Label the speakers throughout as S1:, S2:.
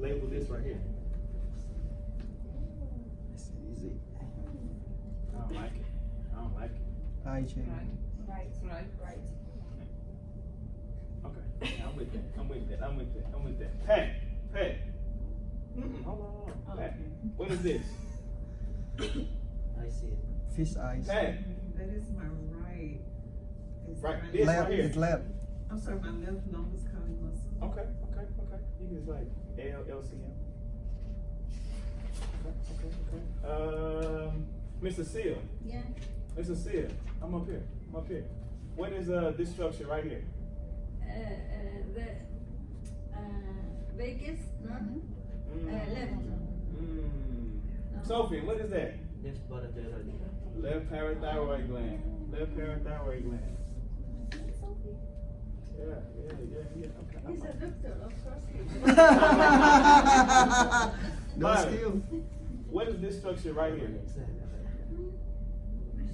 S1: label this right here.
S2: It's easy.
S1: I don't like it. I don't like it.
S2: Eye check.
S3: Right.
S1: Okay, I'm with that. Pat. Hold on. Pat. What is this?
S4: I see it.
S2: Fish eyes.
S1: Pat.
S3: That is my right.
S1: Right, this
S2: Left,
S1: right here.
S2: it's left.
S3: I'm sorry, my left lumbar column muscle.
S1: Okay. You can just like LCM. Okay. Miss Cecile.
S5: Yeah.
S1: Miss Cecile, I'm up here. What is this structure right here?
S5: The biggest, no? Left.
S1: Sophie, what is that?
S4: Left parathyroid.
S1: Left parathyroid gland. Yeah. Okay.
S5: He's a doctor, of course.
S2: No
S1: Byron,
S2: skill.
S1: what is this structure right here?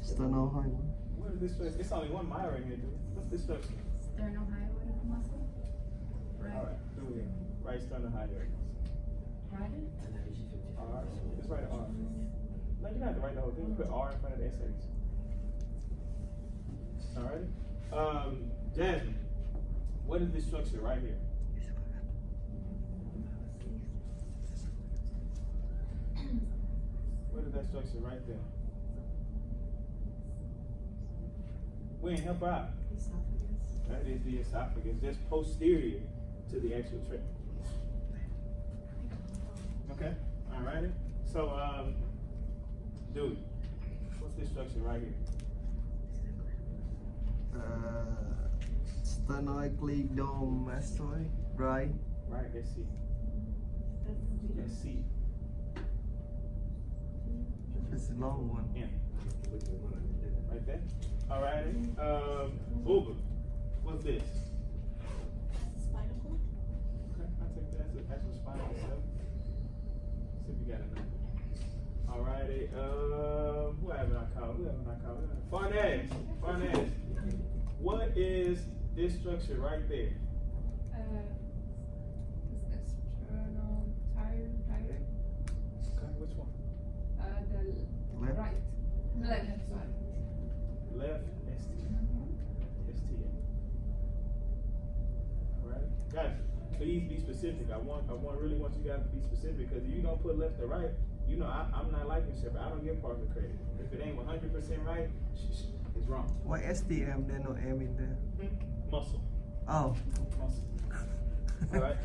S2: Sternal-hymen.
S1: What is this structure? It's only one mile right here, dude. What's this structure?
S5: Sternal-hyoid muscle.
S1: Alright, do it. Right sternal-hyoid.
S5: Right.
S1: R. Just write an R. No, you don't have to write the whole thing. Put R in front of the SH. Alrighty. Jasmine, what is this structure right here? What is that structure right there? We ain't help out. That is the esophagus, just posterior to the actual trach. Okay, alrighty. So, dude, what's this structure right here?
S2: Sternocleidomastoid, right?
S1: Right, that's C. That's C.
S2: It's a long one.
S1: Yeah. Right there. Alrighty. Uber, what's this?
S5: Spinal cord.
S1: Okay, I'll take that as a actual spinal cell. See if you got enough. Alrighty. Who haven't I called? Farnaz. What is this structure right there?
S3: External thyroid.
S1: Okay, which one?
S3: The
S2: Left.
S3: right. Left side.
S1: Left STA. Alright. Guys, please be specific. I really want you guys to be specific, because if you don't put left or right, you know I'm not like Michelle, but I don't give part of the credit. If it ain't 100% right, it's wrong.
S2: Why STM? There's no M in there.
S1: Muscle.
S2: Oh.
S1: Muscle. Alright.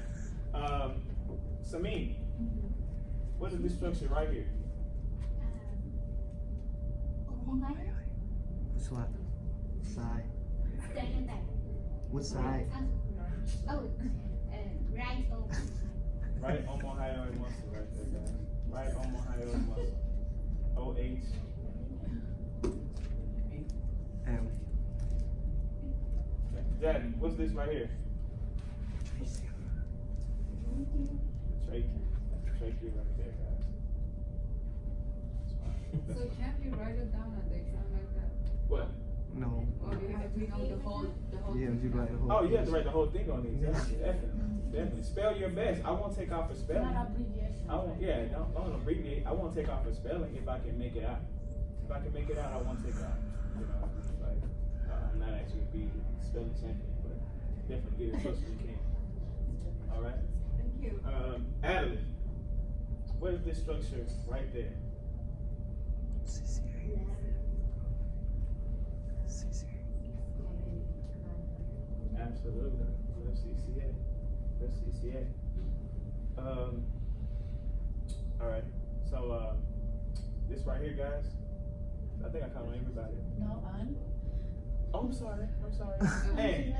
S1: Samin, what is this structure right here?
S2: Which one? Side.
S5: Sternal.
S2: Which side?
S5: Right over.
S1: Right omohyoid muscle right there, guys. Right omohyoid muscle. OH.
S2: M.
S1: Daddy, what's this right here? Trachea right there, guys.
S3: So can't you write it down on the exam like that?
S1: What?
S2: No.
S3: Or you have to know the whole
S2: Yeah,
S3: thing?
S2: you write the whole
S1: Oh, you have to
S2: thing.
S1: write the whole thing on these. Definitely. Spell your best. I won't take off for spelling.
S5: abbreviation.
S1: I won't. Yeah, don't abbreviate. I won't take off for spelling if I can make it out. If I can make it out, I won't take out. You know, like I'm not actually be spelling champion, but definitely get as close as you can. All right.
S3: Thank you.
S1: Adeline, what is this structure right there?
S2: CCA.
S1: Absolutely. Left CCA. All right. So this right here, guys. I think I called on everybody.
S5: No, on.
S1: Oh, I'm sorry. Hey,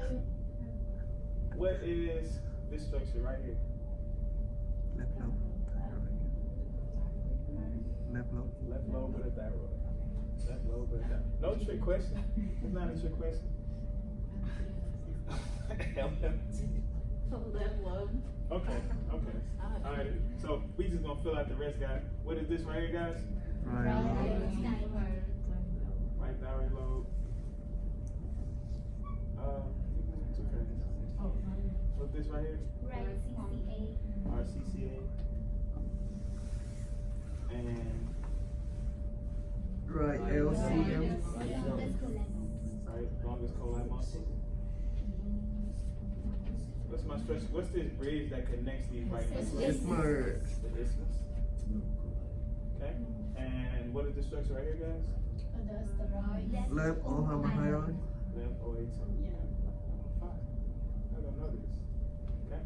S1: what is this structure right here?
S2: Left lobe. Thyroid. Left lobe.
S1: Left lobe of the thyroid. No trick question. It's not a trick question.
S5: Left lobe.
S1: Okay. All right. So we just gonna fill out the rest, guys. What is this right here, guys?
S2: Right
S5: Right.
S2: lobe.
S1: Right thyroid lobe. Two things. What's this right here?
S5: Right CCA.
S1: RCCA. Right, longest colon muscle. What's my stretch? What's this bridge that connects these right muscles?
S2: Isthmus.
S1: The isthmus. Okay. And what is the structure right here, guys?
S5: That's the right.
S2: Left or thyroid.
S1: Left OA2.
S5: Yeah.
S1: Fine. I don't know this. Okay.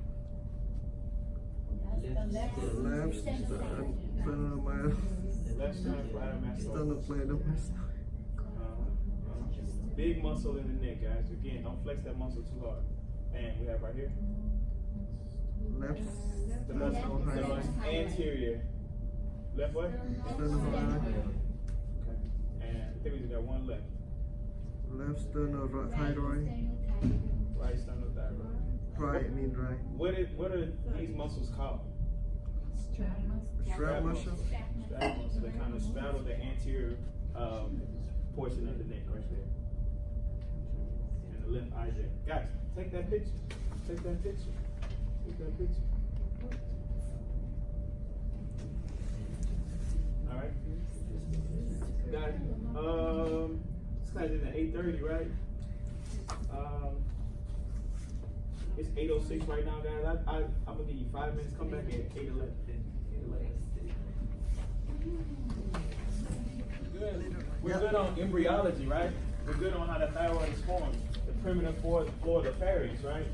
S5: That's the left.
S2: Left sternum.
S1: Left sternum
S2: Sternum
S1: flatum. Big muscle in the neck, guys. Again, don't flex that muscle too hard. And we have right here.
S2: Left
S1: The muscle, the anterior. Left what?
S2: sternum.
S1: Okay. And I think we just got one left.
S2: Left sternum thyroid.
S1: Right sternal thyroid.
S2: Right mean right.
S1: What are these muscles called?
S2: Strap muscle.
S1: Strap muscle. They kind of straddle the anterior portion of the neck right there. And the left eye there. Guys, take that picture. Take that picture. Take that picture. All right. Got it. This guy's in at 8:30, right? It's 8:06 right now, guys. I'm gonna give you 5 minutes. Come back at 8:11. Good. We're good on embryology, right? We're good on how the thyroid is formed. The primitive floor of the fairies, right?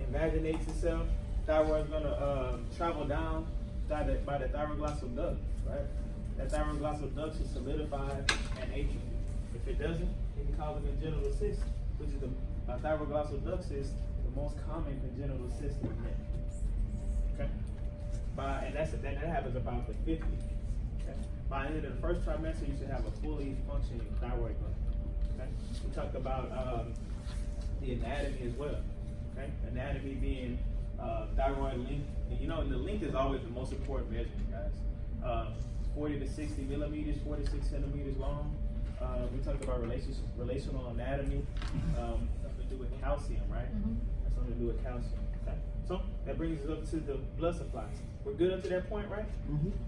S1: Invaginates itself. Thyroid is gonna travel down by the thyroglossal duct, right? That thyroglossal duct should solidify and atrophy. If it doesn't, it can cause a congenital cyst, which is the thyroglossal duct cyst, the most common congenital cyst in the neck. Okay? And that happens about the 50th. Okay? By the end of the first trimester, you should have a fully functioning thyroid gland. Okay? We talked about the anatomy as well. Okay? Anatomy being thyroid length. And the length is always the most important measurement, guys. 40 to 60 millimeters, 46 centimeters long. We talked about relational anatomy. Something to do with calcium, right? That's something to do with calcium. Okay. So that brings us up to the blood supply. We're good up to that point, right?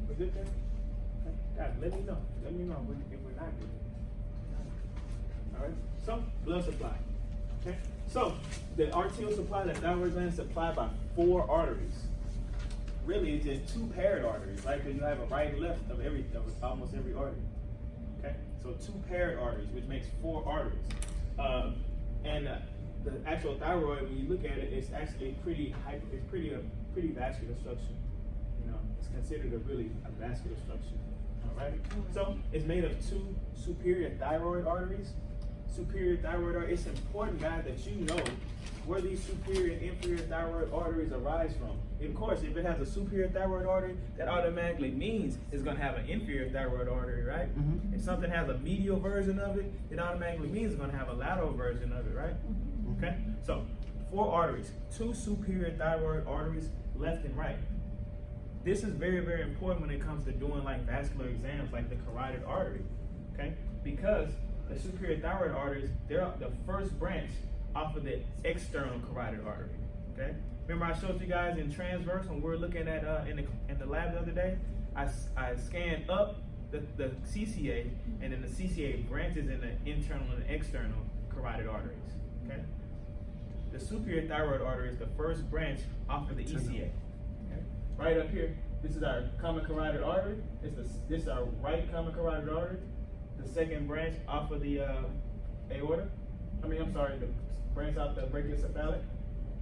S1: We're good there? Okay. Guys, let me know. Let me know if we're not good. All right. So blood supply. Okay. So the arterial supply, the thyroid gland is supplied by 4 arteries. Really, it's just 2 paired arteries, right? Because you have a right and left of almost every artery. Okay, so 2 paired arteries, which makes 4 arteries. And the actual thyroid, when you look at it, it's actually pretty vascular structure. It's considered a vascular structure. All right. So it's made of 2 superior thyroid arteries. Superior thyroid artery. It's important, guys, that you know where these superior and inferior thyroid arteries arise from. Of course, if it has a superior thyroid artery, that automatically means it's going to have an inferior thyroid artery, right? If something has a medial version of it, it automatically means it's going to have a lateral version of it, right? Okay? So, 4 arteries, 2 superior thyroid arteries, left and right. This is very, very important when it comes to doing like vascular exams, like the carotid artery, okay? Because the superior thyroid arteries, they're the first branch off of the external carotid artery, okay? Remember I showed you guys in transverse when we were looking at in the lab the other day, I scanned up the CCA, and then the CCA branches in the internal and external carotid arteries, okay? The superior thyroid artery is the first branch off of the ECA, okay? Right up here, this is our common carotid artery. This is our right common carotid artery. The second branch off of the aorta. The branch off the brachiocephalic.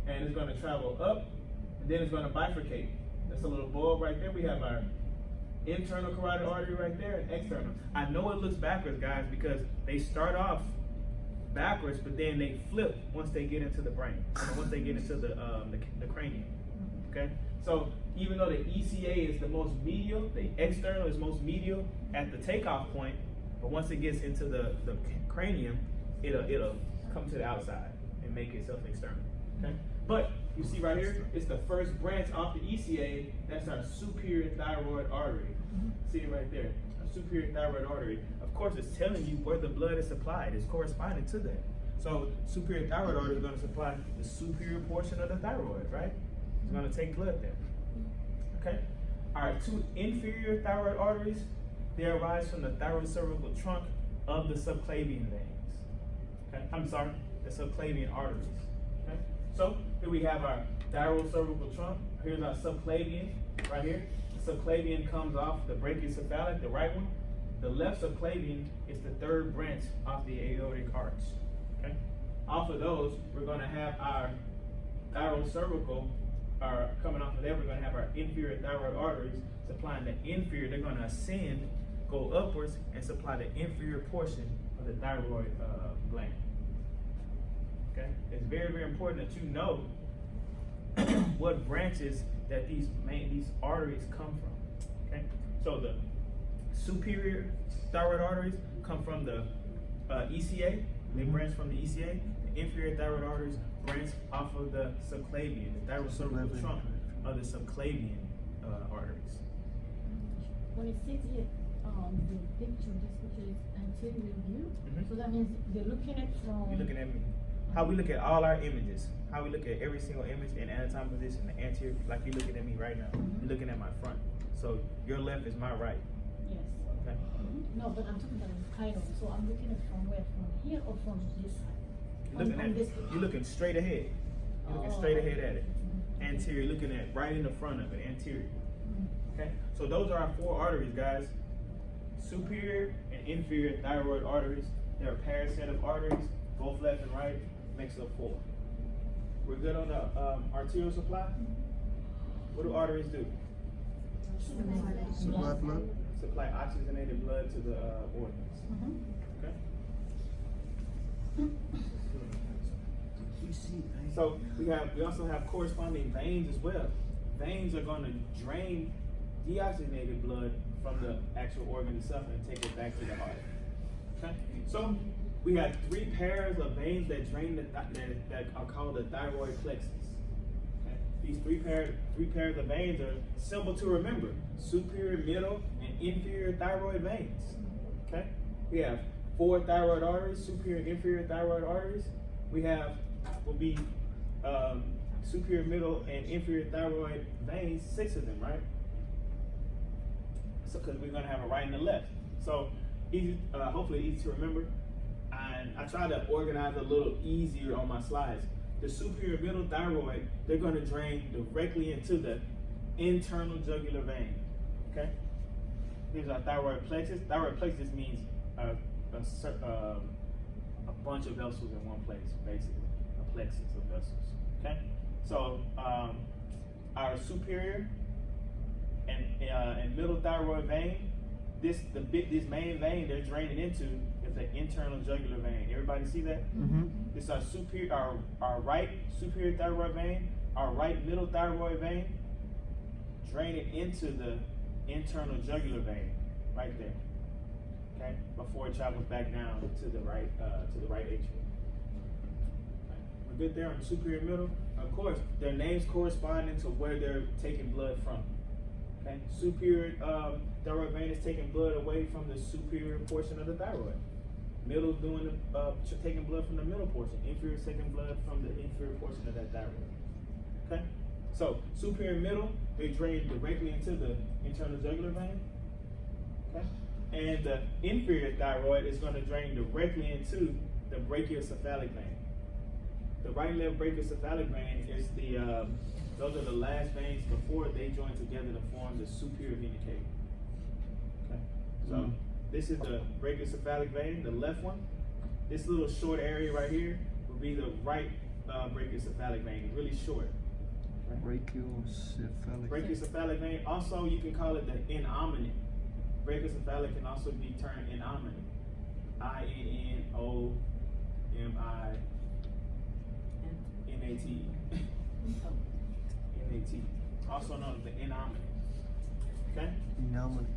S1: And it's going to travel up, and then it's going to bifurcate. That's a little bulb right there. We have our internal carotid artery right there and external. I know it looks backwards, guys, because they start off backwards, but then they flip once they get into the brain, once they get into the cranium. Okay? So even though the ECA is the most medial, the external is most medial at the takeoff point, but once it gets into the cranium, it'll come to the outside and make itself external. Okay? But you see right here, it's the first branch off the ECA. That's our superior thyroid artery. See it right there, a superior thyroid artery. Of course, it's telling you where the blood is supplied. It's corresponding to that. So superior thyroid artery is going to supply the superior portion of the thyroid, right? It's going to take blood there. Okay? All right, 2 inferior thyroid arteries. They arise from the thyroid cervical trunk of the subclavian veins. Okay, I'm sorry, the subclavian arteries. Okay, so here we have our thyrocervical trunk. Here's our subclavian right here. The subclavian comes off the brachiocephalic, the right one. The left subclavian is the third branch off the aortic arch. Okay, off of those, we're going to have our thyrocervical. Coming off of there, we're going to have our inferior thyroid arteries supplying the inferior. They're going to ascend, go upwards, and supply the inferior portion of the thyroid gland. Okay, it's very, very important that you know what branches that these arteries come from. Okay, so the superior thyroid arteries come from the ECA. They branch from the ECA. The inferior thyroid arteries branch off of the subclavian, the thyrocervical trunk of the subclavian arteries.
S5: When it says here, the picture, this picture is anterior view,
S1: Mhm.
S5: so that means they're looking at from.
S1: You're looking at me. How we look at all our images, how we look at every single image in anatomical position, the anterior, like you're looking at me right now. You're looking at my front. So your left is my right.
S5: Yes.
S1: Okay.
S5: No, but I'm talking about the title, so I'm looking at from where? From here or from this side?
S1: You're looking
S5: On
S1: at
S5: this picture.
S1: you're looking straight ahead. You're looking
S5: Oh,
S1: straight
S5: okay.
S1: ahead at it.
S5: Mhm.
S1: Anterior, looking at right in the front of it, anterior.
S5: Mhm.
S1: Okay, so those are our four arteries, guys. Superior and inferior thyroid arteries. They're a paired set of arteries, both left and right, makes up four. We're good on the arterial supply? What do arteries do?
S2: Supply blood.
S1: Supply oxygenated blood to the organs.
S5: Mhm.
S1: Okay.
S2: You see, right?
S1: So we also have corresponding veins as well. Veins are going to drain deoxygenated blood from the actual organ itself and take it back to the heart. Okay. So we have three pairs of veins that drain that are called the thyroid plexus. Okay. These three pairs of veins are simple to remember: superior, middle, and inferior thyroid veins. Okay. We have four thyroid arteries, superior and inferior thyroid arteries. We have will be superior, middle, and inferior thyroid veins, 6 of them, right? So, because we're gonna have a right and a left. So easy, hopefully easy to remember. And I try to organize a little easier on my slides. The superior middle thyroid, they're gonna drain directly into the internal jugular vein. Okay. Here's our thyroid plexus. Thyroid plexus means a bunch of vessels in one place, basically. A plexus of vessels. Okay? So our superior and middle thyroid vein, this main vein they're draining into is the internal jugular vein. Everybody see that?
S2: Mm-hmm.
S1: This is our superior, our right superior thyroid vein, our right middle thyroid vein, draining into the internal jugular vein, right there. Okay, before it travels back down to the right atrium. Okay. We're good there on the superior middle. Of course, their names corresponding to where they're taking blood from. Okay, superior thyroid vein is taking blood away from the superior portion of the thyroid. Middle doing taking blood from the middle portion. Inferior is taking blood from the inferior portion of that thyroid. Okay, so superior and middle, they drain directly into the internal jugular vein. Okay, and the inferior thyroid is going to drain directly into the brachiocephalic vein. The right and left brachiocephalic vein is those are the last veins before they join together to form the superior vena cava. Okay, so this is the brachiocephalic vein, the left one. This little short area right here will be the right brachiocephalic vein, really short. Right? Brachiocephalic vein. Also, you can call it the innominate. Brachiocephalic can also be termed innominate. INNOMINATE. NAT. Also known as the innominate. Okay?
S2: Innominate.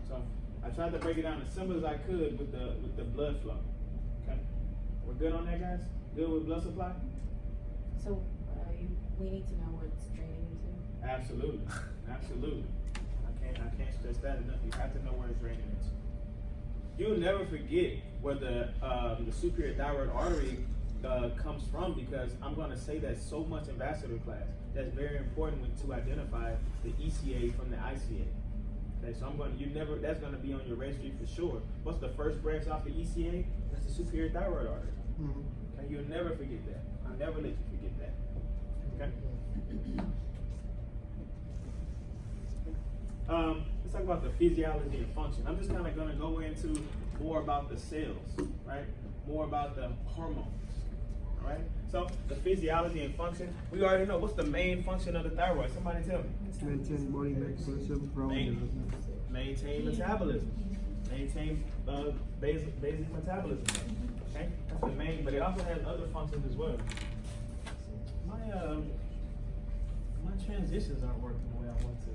S1: So I tried to break it down as simple as I could with the blood flow. Okay? We're good on that, guys? Good with blood supply?
S6: So, we need to know where it's draining into?
S1: Absolutely. Absolutely. I can't stress that enough. You have to know where it's draining into. You'll never forget where the superior thyroid artery comes from, because I'm going to say that so much in vascular class. That's very important to identify the ECA from the ICA. Okay, so that's gonna be on your registry for sure. What's the first branch off the ECA? That's the superior thyroid artery. Okay, you'll never forget that. I'll never let you forget that. Okay. Let's talk about the physiology and function. I'm just kind of gonna go into more about the cells, right? More about the hormones. All right. So the physiology and function, we already know. What's the main function of the thyroid? Somebody tell me.
S2: Maintain body metabolism,
S1: Maintain metabolism. Maintain basic metabolism. Okay, that's the main. But it also has other functions as well. My transitions aren't working the way I want to.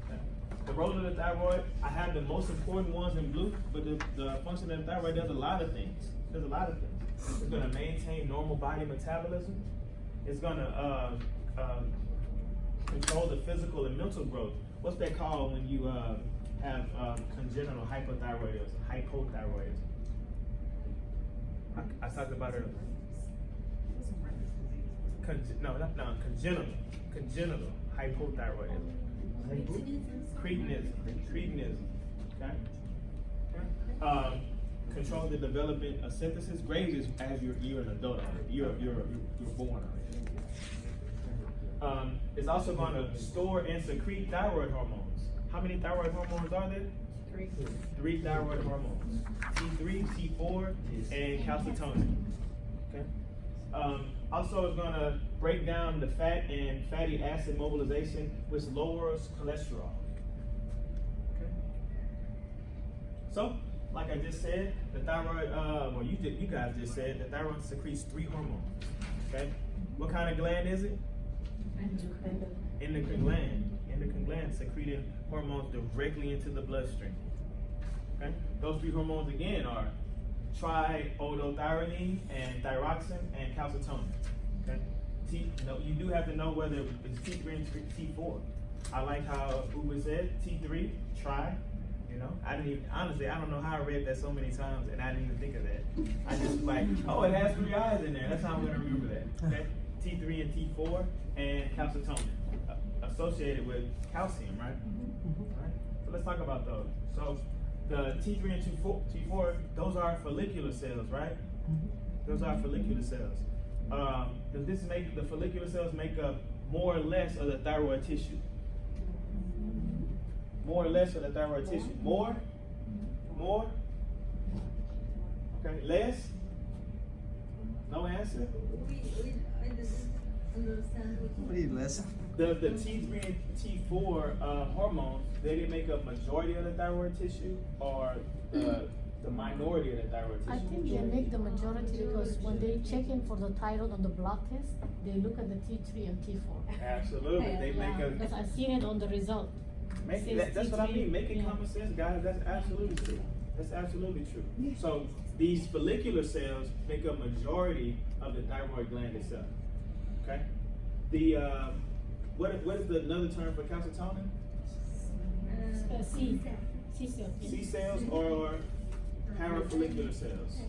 S1: Okay. The role of the thyroid, I have the most important ones in blue, but the function of the thyroid does a lot of things. Does a lot of things. It's going to maintain normal body metabolism. It's going to control the physical and mental growth. What's that called when you have congenital hypothyroidism? Hypothyroidism. I talked about it earlier. Congenital hypothyroidism. Cretinism. Okay. Control the development of synthesis. Graves is as you're an adult. You're born already. It's also going to store and secrete thyroid hormones. How many thyroid hormones are there?
S6: 3.
S1: 3 thyroid hormones: T3, T4, and calcitonin. Okay. Also, it's going to break down the fat and fatty acid mobilization, which lowers cholesterol. Okay. So, like I just said, the thyroid. You guys just said the thyroid secretes 3 hormones. Okay. What kind of gland is it? Endocrine gland. Endocrine gland secreting hormones directly into the bloodstream. Okay. Those 3 hormones again are triiodothyronine and thyroxine and calcitonin. Okay. You do have to know whether it's T3 and T4. I like how Uber said T3 tri. You know, I don't know how I read that so many times and I didn't even think of that. I just like, oh, it has 3 eyes in there. That's how I'm gonna remember that. Okay. T3 and T4 and calcitonin associated with calcium, right? Right. So let's talk about those. So the T3 and T4, those are follicular cells, right? Those are follicular cells. Does this make the follicular cells make up more or less of the thyroid tissue? More or less of the thyroid tissue? More? More? Okay, less? No answer?
S3: I didn't understand what
S2: What less?
S1: The T3 and T4 hormones, they didn't make up majority of the thyroid tissue or the minority of the thyroid tissue?
S5: I think they make the majority because when they check in for the thyroid on the blood test, they look at the T3 and T4.
S1: Absolutely, they make a.
S5: Because I've seen it on the result.
S1: That's what I mean. Making common sense, guys. That's absolutely true. That's absolutely true. So these follicular cells make a majority of the thyroid gland itself. Okay. The what is the another term for calcitonin?
S5: C cells.
S1: C cells or parafollicular cells.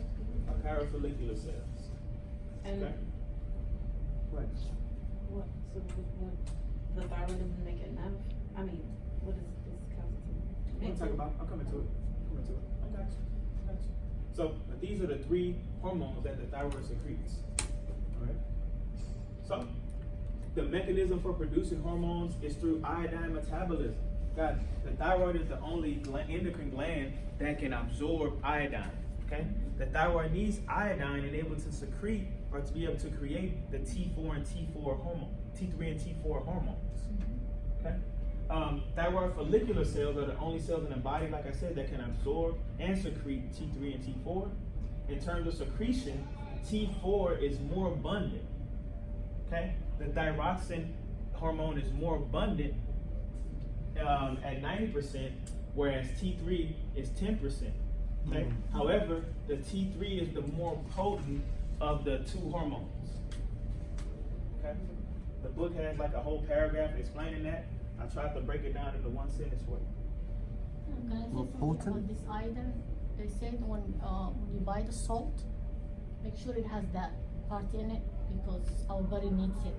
S1: Parafollicular cells.
S6: And
S1: Okay. Right.
S6: what? So what? The thyroid doesn't make enough. I mean, what is this calcitonin?
S1: I'm coming to it. I got you. So these are the 3 hormones that the thyroid secretes. All right. So the mechanism for producing hormones is through iodine metabolism. Guys, the thyroid is the only endocrine gland that can absorb iodine. Okay. The thyroid needs iodine and able to secrete or to be able to create the T4 and T4 hormone, T3 and T4 hormones. Okay. Thyroid follicular cells are the only cells in the body, like I said, that can absorb and secrete T3 and T4. In terms of secretion, T4 is more abundant. Okay, the thyroxine hormone is more abundant at 90%, whereas T3 is 10%. Okay, however, the T3 is the more potent of the 2 hormones. Okay, the book has like a whole paragraph explaining that. I tried to break it down into 1 sentence for you.
S5: Can I say something about this iodine? They said when you buy the salt, make sure it has that part in it because our body needs it.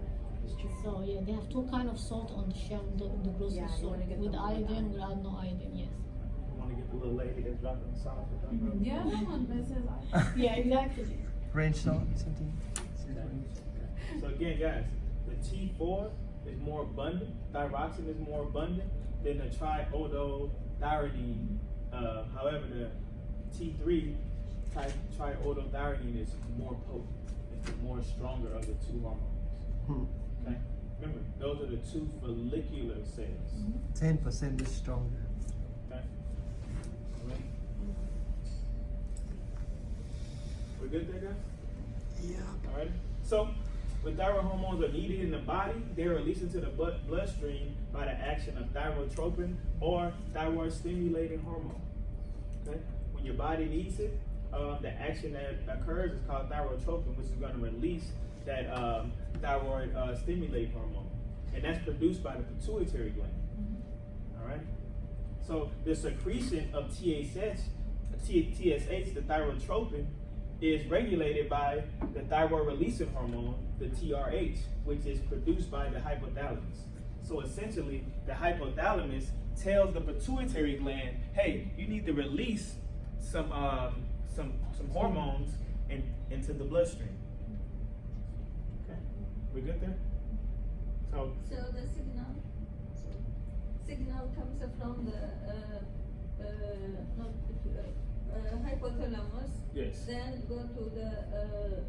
S5: So yeah, they have two kind of salt on the shelf, the grocery
S6: Yeah, you
S5: store,
S6: wanna get
S5: with
S6: the one with
S5: iodine,
S6: iodine.
S5: without no iodine. Yes.
S1: I want to get the little lady that's dropping the sauce.
S6: Yeah, that one that says
S5: Yeah, exactly.
S2: Range salt, something.
S1: So again, guys, the T4 is more abundant. Thyroxine is more abundant than the triiodothyronine. However, the T3 triiodothyronine is more potent. It's the more stronger of the two hormones. Okay. Remember, those are the two follicular cells.
S2: 10% is stronger.
S1: Okay. All right. We're good there, guys?
S2: Yeah.
S1: All right. So, when thyroid hormones are needed in the body, they're released into the bloodstream by the action of thyrotropin or thyroid stimulating hormone. Okay. When your body needs it, the action that occurs is called thyrotropin, which is going to release that thyroid stimulating hormone, and that's produced by the pituitary gland. All right. So the secretion of TSH, the thyrotropin, is regulated by the thyroid releasing hormone, the TRH, which is produced by the hypothalamus. So essentially, the hypothalamus tells the pituitary gland, "Hey, you need to release some hormones into the bloodstream." Okay, we good there? So
S3: So the signal comes from the hypothalamus.
S1: yes,
S3: Then go to the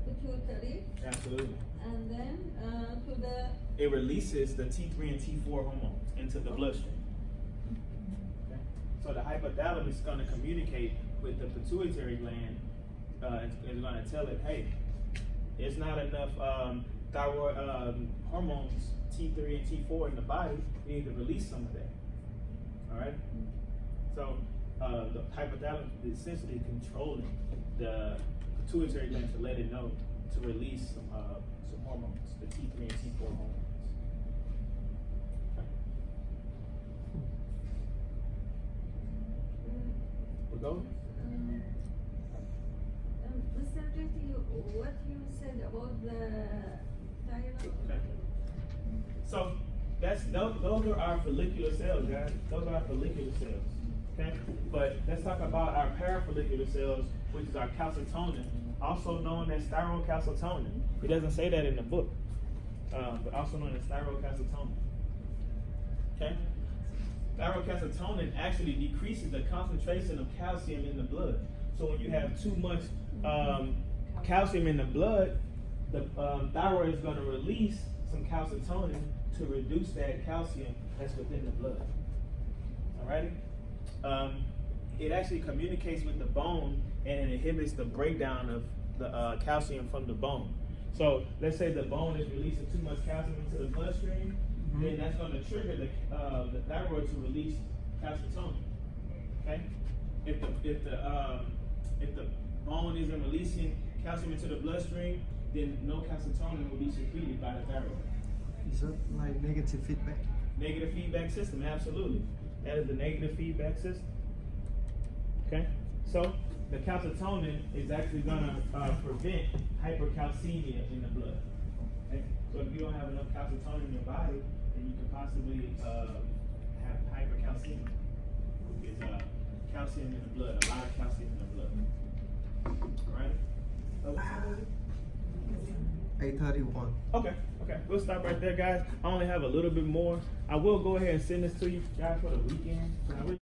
S3: pituitary,
S1: absolutely.
S3: and then to the
S1: It releases the T3 and T4 hormones into the bloodstream. Okay? So the hypothalamus is going to communicate with the pituitary gland. It's going to tell it, "Hey, there's not enough thyroid hormones, T3 and T4 in the body. You need to release some of that." All right. So the hypothalamus is essentially controlling the pituitary gland to let it know to release some hormones, the T3 and T4 hormones. Okay. We're going?
S3: Mr. Jetty, what you said about the thyroid?
S1: Okay. So those are our follicular cells, guys. Those are our follicular cells. Okay. But let's talk about our parafollicular cells, which is our calcitonin, also known as thyrocalcitonin. It doesn't say that in the book, but also known as thyrocalcitonin. Okay. Thyrocalcitonin actually decreases the concentration of calcium in the blood. So when you have too much calcium in the blood, the thyroid is going to release some calcitonin to reduce that calcium that's within the blood. Alrighty? It actually communicates with the bone and it inhibits the breakdown of the calcium from the bone. So let's say the bone is releasing too much calcium into the bloodstream, then that's going to trigger the thyroid to release calcitonin. Okay? If the bone isn't releasing calcium into the bloodstream, then no calcitonin will be secreted by the thyroid.
S2: Is that like negative feedback?
S1: Negative feedback system, absolutely. That is the negative feedback system. Okay? So the calcitonin is actually going to prevent hypercalcemia in the blood. Okay? So if you don't have enough calcitonin in your body, then you could possibly have hypercalcemia. It's calcium in the blood, a lot of calcium in the blood. Alright? What time is it?
S2: 8:31.
S1: Okay, we'll stop right there, guys. I only have a little bit more. I will go ahead and send this to you guys for the weekend.